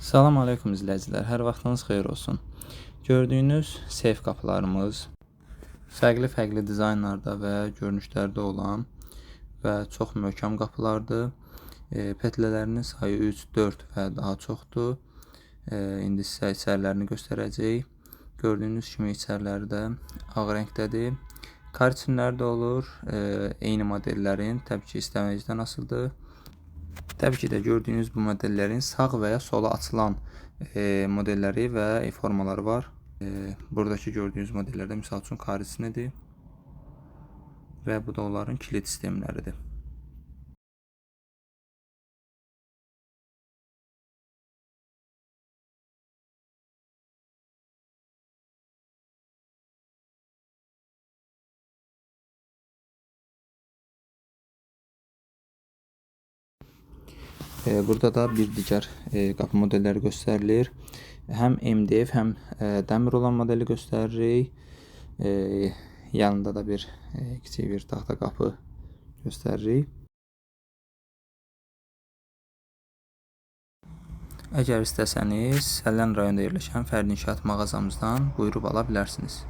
Salam aleykum izləyicilər, hər vaxtınız xeyir olsun. Gördüyünüz seyf qapılarımız fərqli dizaynlarda və görünüşlərdə olan və çox möhkəm qapılardır. Petlələrinin sayı 3, 4 və daha çoxdur. İndi sizə içərilərini göstərəcəyik. Gördüyünüz kimi içəriləri də ağ rəngdədir. Karçinlər də olur. Eyni modellərin təbii ki istəməyinizdən asılıdır. Təbii ki də gördüyünüz bu modellərin sağ və ya sola açılan modelləri və formaları var. Buradakı gördüyünüz modellərdə misal üçün karısinidir və bu da onların kilit sistemləridir. Burada da bir digər qapı modelləri göstərilir. Həm MDF, həm dəmir olan modeli göstəririk. Yanında da bir kiçik bir taxta qapı göstəririk. Əgər istəsəniz, Səllən rayonunda yerləşən Fərdi İnşaat mağazamızdan buyurub ala bilərsiniz.